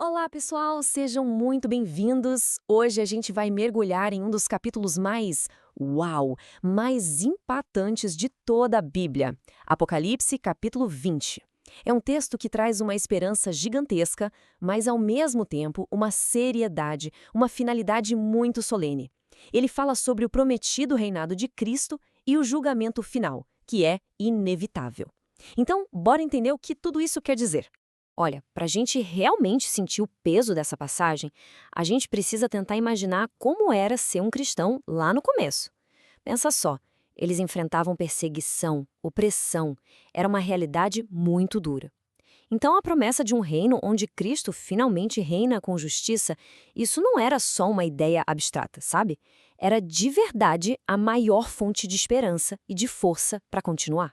Olá, pessoal, sejam muito bem-vindos. Hoje a gente vai mergulhar em um dos capítulos mais impactantes de toda a Bíblia. Apocalipse, capítulo 20. É um texto que traz uma esperança gigantesca, mas ao mesmo tempo uma seriedade, uma finalidade muito solene. Ele fala sobre o prometido reinado de Cristo e o julgamento final, que é inevitável. Então, bora entender o que tudo isso quer dizer. Olha, para a gente realmente sentir o peso dessa passagem, a gente precisa tentar imaginar como era ser um cristão lá no começo. Pensa só, eles enfrentavam perseguição, opressão, era uma realidade muito dura. Então a promessa de um reino onde Cristo finalmente reina com justiça, isso não era só uma ideia abstrata, sabe? Era de verdade a maior fonte de esperança e de força para continuar.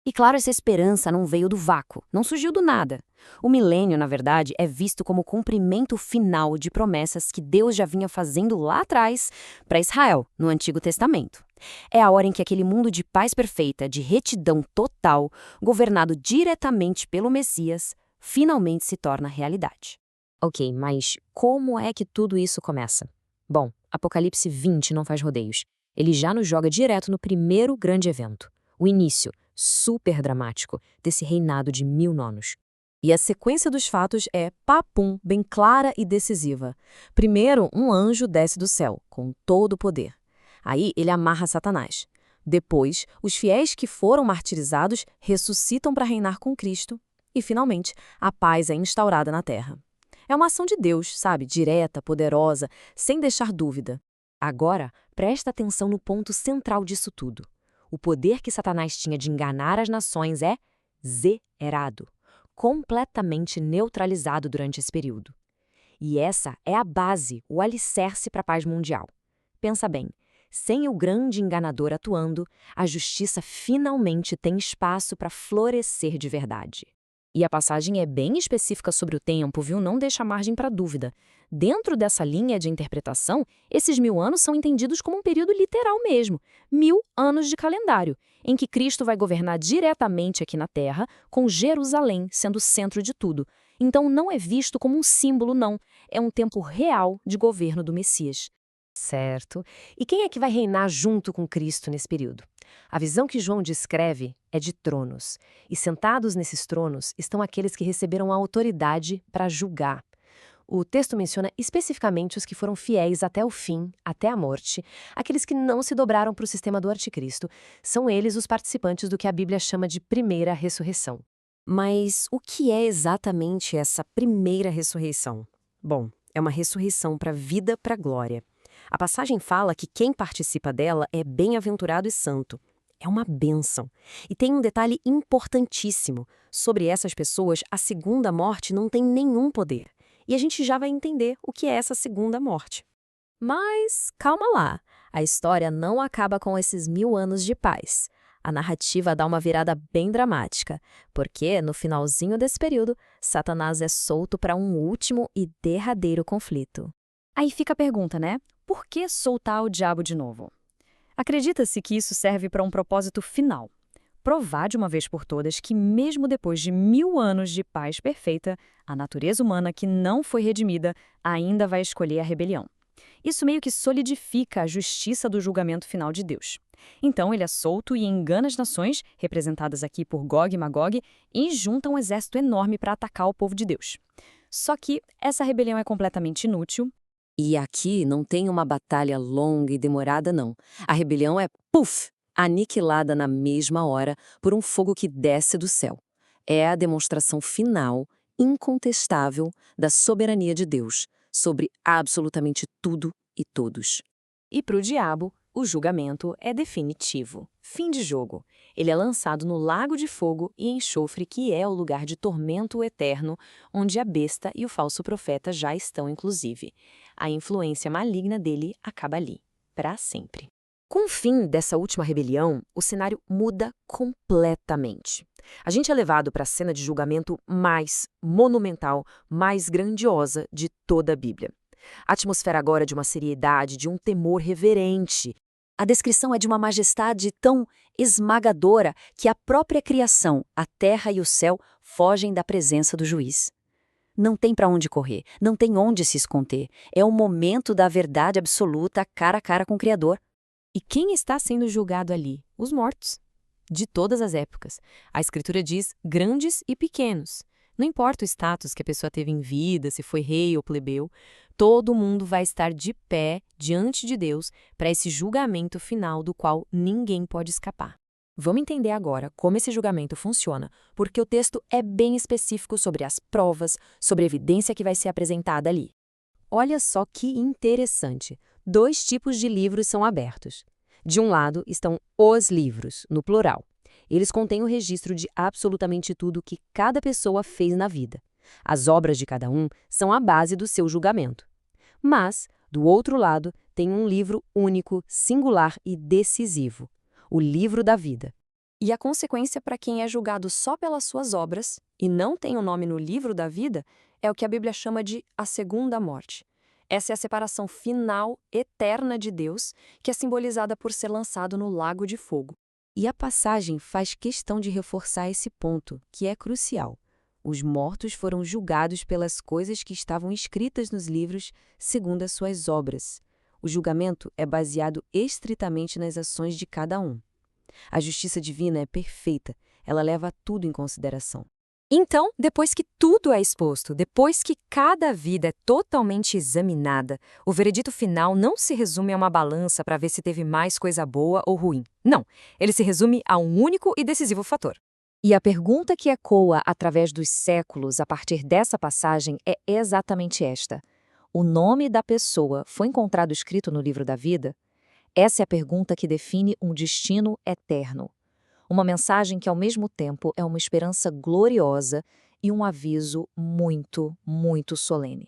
E claro, essa esperança não veio do vácuo, não surgiu do nada. O milênio, na verdade, é visto como o cumprimento final de promessas que Deus já vinha fazendo lá atrás para Israel, no Antigo Testamento. É a hora em que aquele mundo de paz perfeita, de retidão total, governado diretamente pelo Messias, finalmente se torna realidade. Ok, mas como é que tudo isso começa? Bom, Apocalipse 20 não faz rodeios. Ele já nos joga direto no primeiro grande evento, o início super dramático desse reinado de 1000 anos. E a sequência dos fatos é papum, bem clara e decisiva. Primeiro, um anjo desce do céu, com todo o poder. Aí ele amarra Satanás. Depois, os fiéis que foram martirizados ressuscitam para reinar com Cristo. E, finalmente, a paz é instaurada na terra. É uma ação de Deus, sabe? Direta, poderosa, sem deixar dúvida. Agora, presta atenção no ponto central disso tudo. O poder que Satanás tinha de enganar as nações é zerado, completamente neutralizado durante esse período. E essa é a base, o alicerce para a paz mundial. Pensa bem, sem o grande enganador atuando, a justiça finalmente tem espaço para florescer de verdade. E a passagem é bem específica sobre o tempo, viu? Não deixa margem para dúvida. Dentro dessa linha de interpretação, esses 1000 anos são entendidos como um período literal mesmo, 1000 anos de calendário, em que Cristo vai governar diretamente aqui na Terra, com Jerusalém sendo o centro de tudo. Então não é visto como um símbolo, não. É um tempo real de governo do Messias. Certo. E quem é que vai reinar junto com Cristo nesse período? A visão que João descreve é de tronos. E sentados nesses tronos estão aqueles que receberam a autoridade para julgar. O texto menciona especificamente os que foram fiéis até o fim, até a morte, aqueles que não se dobraram para o sistema do anticristo. São eles os participantes do que a Bíblia chama de primeira ressurreição. Mas o que é exatamente essa primeira ressurreição? Bom, é uma ressurreição para a vida, para a glória. A passagem fala que quem participa dela é bem-aventurado e santo. É uma bênção. E tem um detalhe importantíssimo. Sobre essas pessoas, a segunda morte não tem nenhum poder. E a gente já vai entender o que é essa segunda morte. Mas calma lá, a história não acaba com esses 1000 anos de paz. A narrativa dá uma virada bem dramática, porque, no finalzinho desse período, Satanás é solto para um último e derradeiro conflito. Aí fica a pergunta, né? Por que soltar o diabo de novo? Acredita-se que isso serve para um propósito final. Provar de uma vez por todas que, mesmo depois de 1000 anos de paz perfeita, a natureza humana que não foi redimida ainda vai escolher a rebelião. Isso meio que solidifica a justiça do julgamento final de Deus. Então ele é solto e engana as nações, representadas aqui por Gog e Magog, e junta um exército enorme para atacar o povo de Deus. Só que essa rebelião é completamente inútil. E aqui não tem uma batalha longa e demorada, não. A rebelião é, puf, aniquilada na mesma hora por um fogo que desce do céu. É a demonstração final, incontestável, da soberania de Deus sobre absolutamente tudo e todos. E para o diabo, o julgamento é definitivo. Fim de jogo. Ele é lançado no lago de fogo e enxofre, que é o lugar de tormento eterno, onde a besta e o falso profeta já estão, inclusive. A influência maligna dele acaba ali, para sempre. Com o fim dessa última rebelião, o cenário muda completamente. A gente é levado para a cena de julgamento mais monumental, mais grandiosa de toda a Bíblia. A atmosfera agora é de uma seriedade, de um temor reverente. A descrição é de uma majestade tão esmagadora que a própria criação, a terra e o céu, fogem da presença do juiz. Não tem para onde correr, não tem onde se esconder. É o momento da verdade absoluta cara a cara com o Criador. E quem está sendo julgado ali? Os mortos. De todas as épocas. A Escritura diz grandes e pequenos. Não importa o status que a pessoa teve em vida, se foi rei ou plebeu, todo mundo vai estar de pé diante de Deus para esse julgamento final do qual ninguém pode escapar. Vamos entender agora como esse julgamento funciona, porque o texto é bem específico sobre as provas, sobre a evidência que vai ser apresentada ali. Olha só que interessante. 2 tipos de livros são abertos. De um lado estão os livros, no plural. Eles contêm o registro de absolutamente tudo que cada pessoa fez na vida. As obras de cada um são a base do seu julgamento. Mas, do outro lado, tem um livro único, singular e decisivo, o livro da vida. E a consequência para quem é julgado só pelas suas obras e não tem o nome no livro da vida é o que a Bíblia chama de a segunda morte. Essa é a separação final, eterna de Deus, que é simbolizada por ser lançado no lago de fogo. E a passagem faz questão de reforçar esse ponto, que é crucial. Os mortos foram julgados pelas coisas que estavam escritas nos livros segundo as suas obras. O julgamento é baseado estritamente nas ações de cada um. A justiça divina é perfeita, ela leva tudo em consideração. Então, depois que tudo é exposto, depois que cada vida é totalmente examinada, o veredito final não se resume a uma balança para ver se teve mais coisa boa ou ruim. Não, ele se resume a um único e decisivo fator. E a pergunta que ecoa através dos séculos a partir dessa passagem é exatamente esta: o nome da pessoa foi encontrado escrito no livro da vida? Essa é a pergunta que define um destino eterno. Uma mensagem que, ao mesmo tempo, é uma esperança gloriosa e um aviso muito, muito solene.